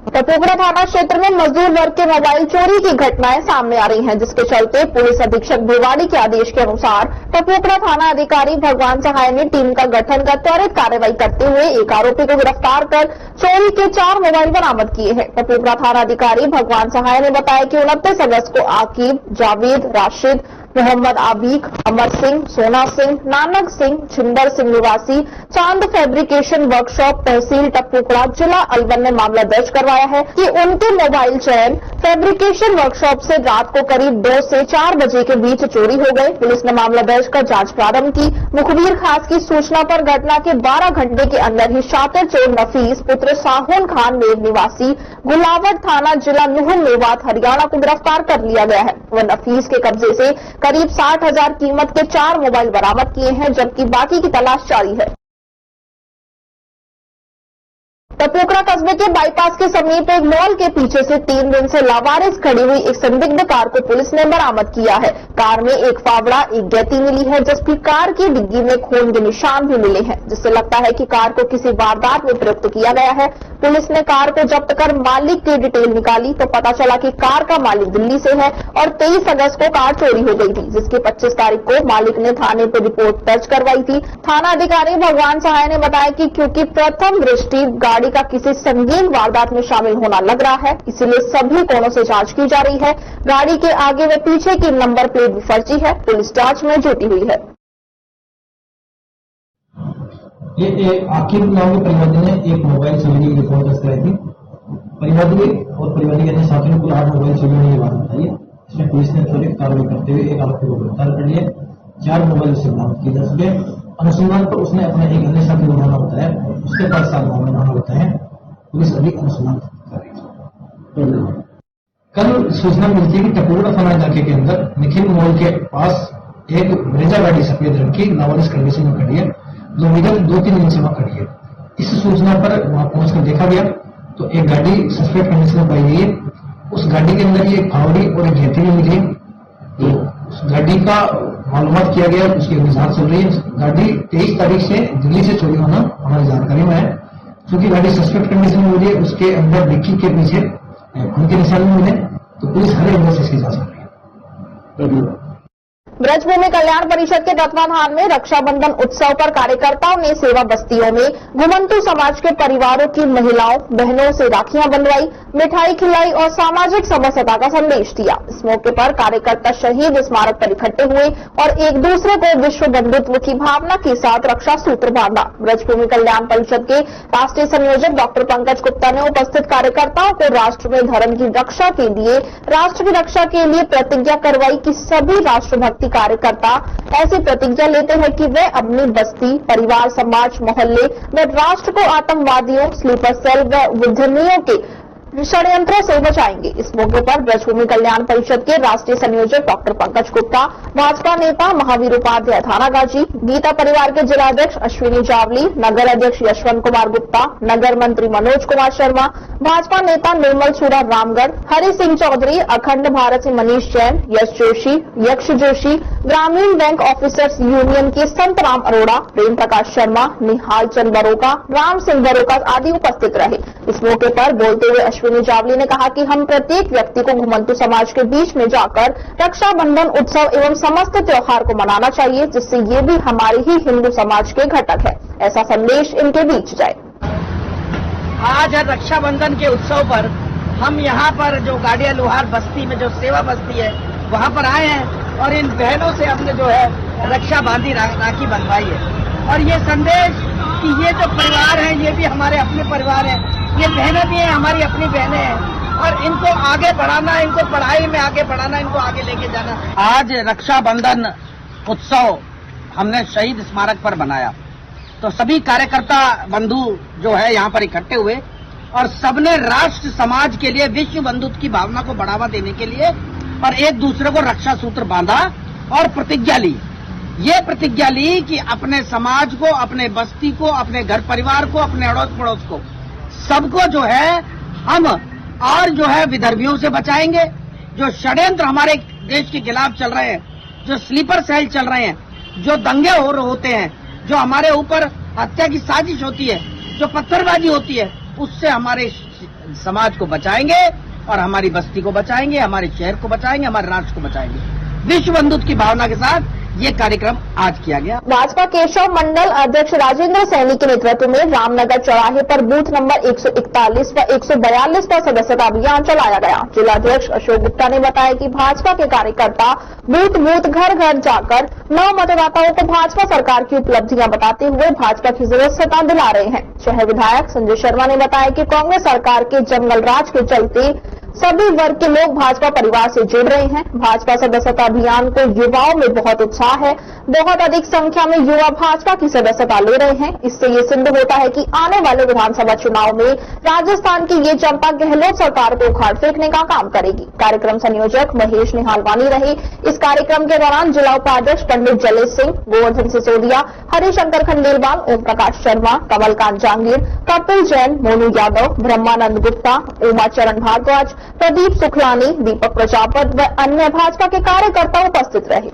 टपोगड़ा थाना क्षेत्र में मजदूर वर्ग के मोबाइल चोरी की घटनाएं सामने आ रही हैं, जिसके चलते पुलिस अधीक्षक भिवाड़ी के आदेश के अनुसार टपोगड़ा थाना अधिकारी भगवान सहाय ने टीम का गठन कर त्वरित कार्रवाई करते हुए एक आरोपी को गिरफ्तार कर चोरी के 4 मोबाइल बरामद किए हैं। टपोगड़ा थाना अधिकारी भगवान सहाय ने बताया कि 29 अगस्त को आकिब, जावेद, राशिद, मोहम्मद आबिक, अमर सिंह, सोना सिंह, नानक सिंह, छिंदर सिंह निवासी चांद फैब्रिकेशन वर्कशॉप तहसील टपुकड़ा जिला अलवर ने मामला दर्ज करवाया है कि उनके मोबाइल चैन फैब्रिकेशन वर्कशॉप से रात को करीब 2 से 4 बजे के बीच चोरी हो गए। पुलिस ने मामला दर्ज कर जांच प्रारंभ की। मुखबिर खास की सूचना पर घटना के 12 घंटे के अंदर ही शातिर चोर नफीस पुत्र साहुन खान मेव निवासी गुलावट थाना जिला नुह मेवात हरियाणा को गिरफ्तार कर लिया गया है। वह नफीस के कब्जे से करीब 60,000 कीमत के 4 मोबाइल बरामद किए हैं, जबकि बाकी की तलाश जारी है। टपोगड़ा कस्बे के बाईपास के समीप एक मॉल के पीछे से 3 दिन से लावारिस खड़ी हुई एक संदिग्ध कार को पुलिस ने बरामद किया है। कार में एक फावड़ा, एक गैती मिली है, जबकि कार की डिग्गी में खून के निशान भी मिले हैं, जिससे लगता है कि कार को किसी वारदात में प्रयुक्त किया गया है। पुलिस ने कार को जब्त कर मालिक की डिटेल निकाली तो पता चला कि कार का मालिक दिल्ली से है और 23 अगस्त को कार चोरी हो गई थी, जिसकी 25 तारीख को मालिक ने थाने पर रिपोर्ट दर्ज करवाई थी। थाना अधिकारी भगवान सहाय ने बताया कि क्योंकि प्रथम दृष्टि गाड़ी का किसी संगीन वारदात में शामिल होना लग रहा है, इसीलिए सभी कोणों से जांच की जा रही है। गाड़ी के आगे व पीछे की नंबर प्लेट भी फर्जी है। पुलिस जांच में जुटी हुई है। ये आकिब नाम के परिवादी ने एक मोबाइल चोरी की रिपोर्ट दर्ज कराई थी। परिवादी और परिवादी के अन्य साथियों को 8 मोबाइल चोरी होने की बात बताई है। इसमें पुलिस ने त्वरित कार्रवाई करते हुए एक आरोपी को गिरफ्तार कर लिया। 4 मोबाइल उससे बरामद किए जा चुके हैं। अनुसंधान पर उसने अपने एक अन्य साथी को नाम बताया, उसके पास 7 मोबाइल नाम बताए। पुलिस अभी अनुसंधान कर रही है। कल सूचना मिलती है कि टपोगड़ा थाना इलाके के अंदर निखिल मॉल के पास एक ब्रेजा गाड़ी सफेद रंग की लावारिस कंडीशन में खड़ी है, जो विगत 2-3 दिन से वहां खड़ी है। इस सूचना पर वहां पहुंचकर देखा गया तो एक गाड़ी सस्पेक्ट कंडीशन में पाई गई है। उस गाड़ी के अंदर एक फावड़ी और एक घेती भी मिली है। तो उस गाड़ी का मालूमात किया गया, उसकी जांच चल रही है। गाड़ी 23 तारीख से दिल्ली से चोरी होना हमारी जानकारी में है। क्योंकि गाड़ी सस्पेक्ट कंडीशन में मिली है, उसके अंदर डिक्की के पीछे खून के निशान मिले, तो पुलिस हर एंगल से इसकी जांच कर रही है। ब्रजभूमि कल्याण परिषद के तत्वाधान में रक्षाबंधन उत्सव पर कार्यकर्ताओं ने सेवा बस्तियों में घुमंतु समाज के परिवारों की महिलाओं बहनों से राखियां बंधवाई, मिठाई खिलाई और सामाजिक समरसता का संदेश दिया। इस मौके पर कार्यकर्ता शहीद स्मारक पर इकट्ठे हुए और एक दूसरे को विश्व बंधुत्व की भावना के साथ रक्षा सूत्र बांधा। ब्रजभूमि कल्याण परिषद के राष्ट्रीय संयोजक डॉक्टर पंकज गुप्ता ने उपस्थित कार्यकर्ताओं को राष्ट्र में धर्म की रक्षा के लिए, राष्ट्र की रक्षा के लिए प्रतिज्ञा करवाई कि सभी राष्ट्रभक्ति कार्यकर्ता ऐसी प्रतिज्ञा लेते हैं कि वे अपनी बस्ती, परिवार, समाज, मोहल्ले में राष्ट्र को आतंकवादियों, स्लीपर सेल व विघटनियों के षड्यंत्रों से बचाएंगे। इस मौके पर ब्रजभूमि कल्याण परिषद के राष्ट्रीय संयोजक डॉक्टर पंकज गुप्ता, भाजपा नेता महावीर उपाध्याय थानागाजी, गीता परिवार के जिलाध्यक्ष अश्विनी जावली, नगर अध्यक्ष यशवंत कुमार गुप्ता, नगर मंत्री मनोज कुमार शर्मा, भाजपा नेता निर्मल छुरा रामगढ़, हरि सिंह चौधरी, अखंड भारत से मनीष जैन, यश जोशी, यक्ष जोशी, ग्रामीण बैंक ऑफिसर्स यूनियन के संत राम अरोड़ा, प्रेम प्रकाश शर्मा, निहाल चंद बरोका, राम सिंह बरोका आदि उपस्थित रहे। इस मौके पर बोलते हुए अश्विनी जावली ने कहा कि हम प्रत्येक व्यक्ति को घुमंतु समाज के बीच में जाकर रक्षाबंधन उत्सव एवं समस्त त्योहार को मनाना चाहिए, जिससे ये भी हमारे ही हिंदू समाज के घटक है। ऐसा संदेश इनके बीच जाए। आज रक्षाबंधन के उत्सव पर हम यहाँ पर जो गाड़िया लोहार बस्ती में जो सेवा बस्ती है वहाँ पर आए हैं और इन बहनों से हमने जो है रक्षा बांधी राखी बंधवाई है। और ये संदेश कि ये जो परिवार है ये भी हमारे अपने परिवार हैं, ये बहनें भी हैं हमारी अपनी बहनें हैं और इनको आगे बढ़ाना, इनको पढ़ाई में आगे बढ़ाना, इनको आगे लेके जाना। आज रक्षाबंधन उत्सव हमने शहीद स्मारक पर बनाया तो सभी कार्यकर्ता बंधु जो है यहाँ पर इकट्ठे हुए और सबने राष्ट्र समाज के लिए विश्व बंधुत्व की भावना को बढ़ावा देने के लिए और एक दूसरे को रक्षा सूत्र बांधा और प्रतिज्ञा ली। ये प्रतिज्ञा ली कि अपने समाज को, अपने बस्ती को, अपने घर परिवार को, अपने अड़ोस पड़ोस को, सबको जो है हम और जो है विदर्भियों से बचाएंगे। जो षड्यंत्र हमारे देश के खिलाफ चल रहे हैं, जो स्लीपर सेल चल रहे हैं, जो दंगे होते हैं, जो हमारे ऊपर हत्या की साजिश होती है, जो पत्थरबाजी होती है, उससे हमारे समाज को बचाएंगे और हमारी बस्ती को बचाएंगे, हमारे शहर को बचाएंगे, हमारे राष्ट्र को बचाएंगे। विश्व बंधुत्व की भावना के साथ ये कार्यक्रम आज किया गया। भाजपा केशव मंडल अध्यक्ष राजेंद्र सैनी के नेतृत्व में रामनगर चौराहे पर बूथ नंबर 141 व 142 पर सदस्यता अभियान चलाया गया। जिलाध्यक्ष अशोक गुप्ता ने बताया कि भाजपा के कार्यकर्ता बूथ बूथ घर घर जाकर नव मतदाताओं को भाजपा सरकार की उपलब्धियां बताते हुए भाजपा की सदस्यता दिला रहे हैं। शहर विधायक संजय शर्मा ने बताया कि कांग्रेस सरकार के जंगल राज के चलते सभी वर्ग के लोग भाजपा परिवार से जुड़ रहे हैं। भाजपा सदस्यता अभियान को युवाओं में बहुत उत्साह है। बहुत अधिक संख्या में युवा भाजपा की सदस्यता ले रहे हैं। इससे ये सिद्ध होता है कि आने वाले विधानसभा चुनाव में राजस्थान की ये जनता गहलोत सरकार को उखाड़ फेंकने का काम करेगी। कार्यक्रम संयोजक महेश निहालवानी रहे। इस कार्यक्रम के दौरान जिला उपाध्यक्ष पंडित जलेश सिंह, गोवर्धन सिसोदिया, हरिशंकर खंडेलवाल, ओम प्रकाश शर्मा, कमलकांत जांगीर, कपिल जैन, मोनू यादव, ब्रह्मानंद गुप्ता, उमाचरण भारद्वाज, प्रदीप सुखलानी, दीपक प्रजापत व अन्य भाजपा के कार्यकर्ता उपस्थित रहे।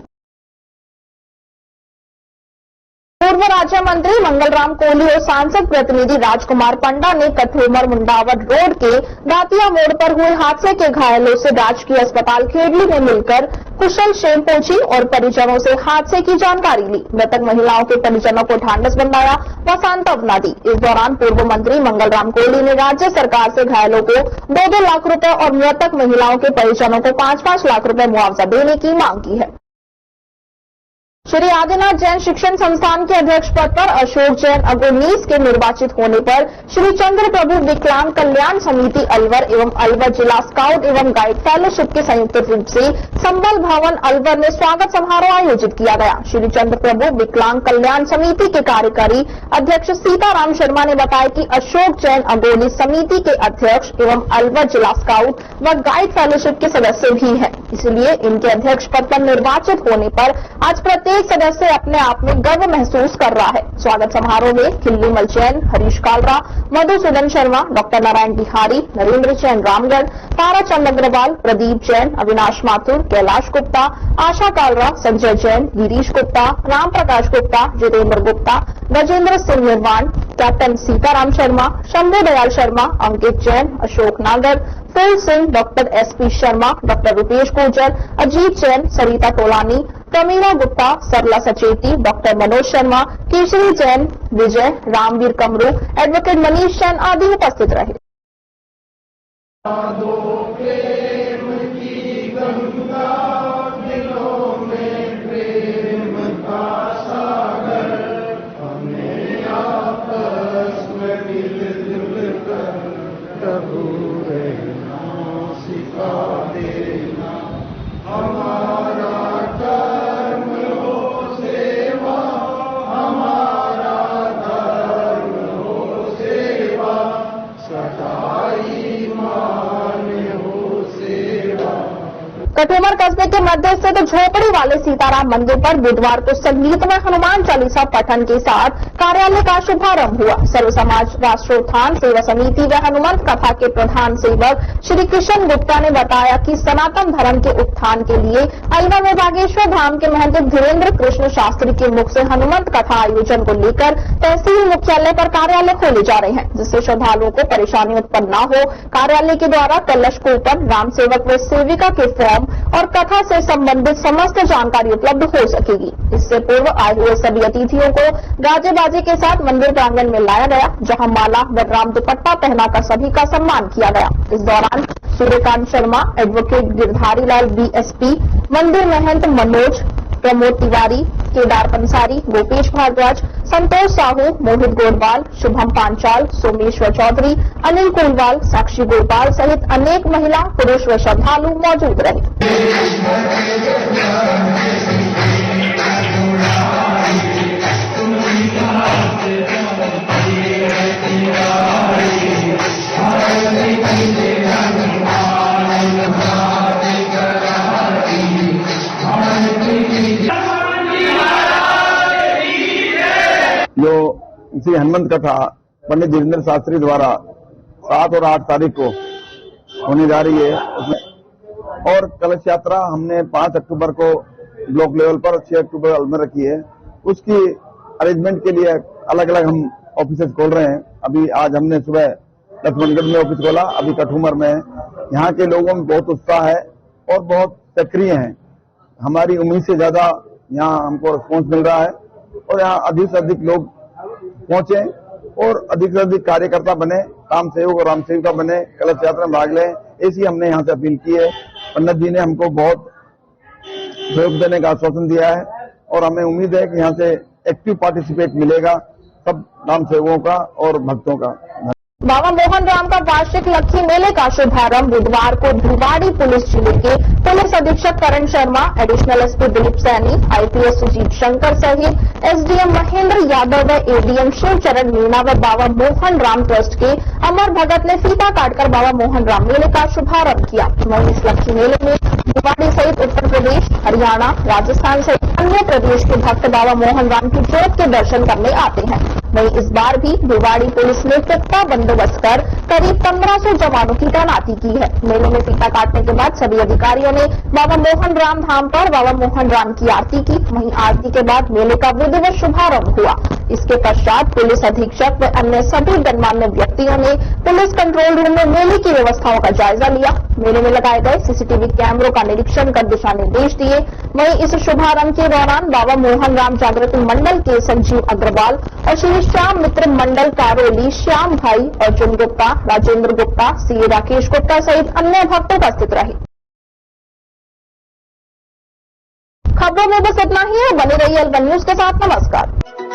पूर्व राज्य मंत्री मंगलराम कोहली और सांसद प्रतिनिधि राजकुमार पंडा ने कथेमर मुंडावट रोड के दातिया मोड़ पर हुए हादसे के घायलों से राजकीय अस्पताल खेडली में मिलकर कुशल क्षेम पूछी और परिजनों से हादसे की जानकारी ली। मृतक महिलाओं के परिजनों को ढांढस बंधाया व सांत्वना दी। इस दौरान पूर्व मंत्री मंगलराम कोहली ने राज्य सरकार से घायलों को 2-2 लाख रुपए और मृतक महिलाओं के परिजनों को 5-5 लाख रुपए मुआवजा देने की मांग की है। श्री आदिनाथ जैन शिक्षण संस्थान के अध्यक्ष पद पर अशोक जैन अगोनीस के निर्वाचित होने पर श्री चंद्र प्रभु विकलांग कल्याण समिति अलवर एवं अलवर जिला स्काउट एवं गाइड फेलोशिप के संयुक्त रूप से संबल भवन अलवर में स्वागत समारोह आयोजित किया गया। श्री चंद्र प्रभु विकलांग कल्याण समिति के कार्यकारी अध्यक्ष सीताराम शर्मा ने बताया कि अशोक जैन अगोनीस समिति के अध्यक्ष एवं अलवर जिला स्काउट व गाइड फेलोशिप के सदस्य भी हैं। इसलिए इनके अध्यक्ष पद पर निर्वाचित होने पर आज प्रत्येक सदस्य अपने आप में गर्व महसूस कर रहा है। स्वागत समारोह में Khillimal Jain, Harish Kalra, Madhusudan Sharma, doctor Narayan Bihari, Narendra Jain Ramgarh, Tarachand Agarwal, Pradeep Jain, Avinash Mathur, Kailash Gupta, Asha Kalra, Sanjay Jain, Girish Gupta, Ram Prakash Gupta, Jitendra Gupta, Gajendra Singh Nirwan, captain Sitaram Sharma, Shambhu Dayal Sharma, Ankit Jain, Ashok Nagar, Phool Singh, doctor SP Sharma, doctor Rupesh Gurjar, Ajit Jain, Sarita Tolani, Pramila Gupta, Sarla Sacheti, doctor Manoj Sharma, Keshari Jain, विजय, रामवीर कमरू, एडवोकेट मनीष जैन आदि उपस्थित रहे। सदाई मान हो से कठुमर कस्बे के मध्य स्थित झोपड़ी वाले सीताराम मंदिर पर बुधवार को संगीतमय हनुमान चालीसा पठन के साथ कार्यालय का शुभारंभ हुआ। सर्व समाज राष्ट्रोत्थान सेवा समिति व हनुमंत कथा के प्रधान सेवक श्री कृष्ण गुप्ता ने बताया कि सनातन धर्म के उत्थान के लिए अलवर में बागेश्वर धाम के महंत धीरेन्द्र कृष्ण शास्त्री के मुख से हनुमंत कथा आयोजन को लेकर तहसील मुख्यालय पर कार्यालय खोले जा रहे हैं, जिससे श्रद्धालुओं को परेशानी उत्पन्न न हो। कार्यालय के द्वारा कलश कूपन, राम सेवक व सेविका के फॉर्म और कथा से संबंधित समस्त जानकारी उपलब्ध हो सकेगी। इससे पूर्व आए हुए सभी अतिथियों को गाजे बाजे के साथ मंदिर प्रांगण में लाया गया, जहां माला व राम दुपट्टा पहनाकर सभी का सम्मान किया गया। इस दौरान सूर्यकांत शर्मा, एडवोकेट गिरधारी लाल बीएसपी, मंदिर महंत मनोज, प्रमोद तिवारी, केदार पंसारी, गोपेश भारद्वाज, संतोष साहू, मोहित गोडवाल, शुभम पांचाल, सोमेश्वर चौधरी, अनिल कुलवाल, साक्षी गोपाल सहित अनेक महिला, पुरुष व श्रद्धालु मौजूद रहे। जो श्री हनुमंत कथा पंडित धीरेन्द्र शास्त्री द्वारा 7 और 8 तारीख को होने जा रही है, उसमें और कलश यात्रा हमने 5 अक्टूबर को ब्लॉक लेवल पर और 6 अक्टूबर अलवर रखी है। उसकी अरेंजमेंट के लिए अलग अलग हम ऑफिसेज खोल रहे हैं। अभी आज हमने सुबह लक्ष्मणगढ़ में ऑफिस खोला, अभी कठुमर में। यहाँ के लोगों में बहुत उत्साह है और बहुत सक्रिय हैं। हमारी उम्मीद से ज्यादा यहाँ हमको रिस्पॉन्स मिल रहा है और यहाँ अधिक से अधिक लोग पहुंचे और अधिक से अधिक कार्यकर्ता बने, राम सेवक और राम सेविका बने, कलश यात्रा में भाग लें, ऐसी हमने यहाँ से अपील की है। पंडित जी ने हमको बहुत सहयोग देने का आश्वासन दिया है और हमें उम्मीद है कि यहाँ से एक्टिव पार्टिसिपेट मिलेगा सब राम सेवकों का और भक्तों का। बाबा मोहन राम का वार्षिक लक्खी मेले का शुभारंभ बुधवार को भिवाड़ी पुलिस जिले के पुलिस अधीक्षक Karan Sharma, additional SP Dilip Saini, IPS Sujeet Shankar सहित एसडीएम महेंद्र यादव व एडीएम शिवचरण मीणा व बाबा मोहन राम ट्रस्ट के अमर भगत ने फीता काटकर बाबा मोहन राम मेले का शुभारंभ किया। वहीं इस लक्खी मेले में भिवाड़ी सहित उत्तर प्रदेश, हरियाणा, राजस्थान सहित अन्य प्रदेश के भक्त बाबा मोहन राम की ज्योत के दर्शन करने आते हैं। वहीं इस बार भी भिवाड़ी पुलिस ने पुख्ता बंदोबस्त कर करीब 1500 जवानों की तैनाती की है। मेले में फीता काटने के बाद सभी अधिकारियों ने बाबा मोहन राम धाम पर बाबा मोहन राम की आरती की। वहीं आरती के बाद मेले का विधिवत शुभारंभ हुआ। इसके पश्चात पुलिस अधीक्षक व अन्य सभी गणमान्य व्यक्तियों ने पुलिस कंट्रोल रूम में मेले की व्यवस्थाओं का जायजा लिया। मेले में लगाए गए सीसीटीवी कैमरों का निरीक्षण कर दिशा निर्देश दिए। वहीं इस शुभारंभ के दौरान बाबा मोहन राम जागृति मंडल के संजीव अग्रवाल और श्री श्याम मित्र मंडल कारोली, श्याम भाई, अर्जुन गुप्ता, राजेंद्र गुप्ता, सीए राकेश गुप्ता सहित अन्य भक्त उपस्थित रहे। खबरों में बस इतना ही है। बने रहिए अलवर न्यूज के साथ। नमस्कार।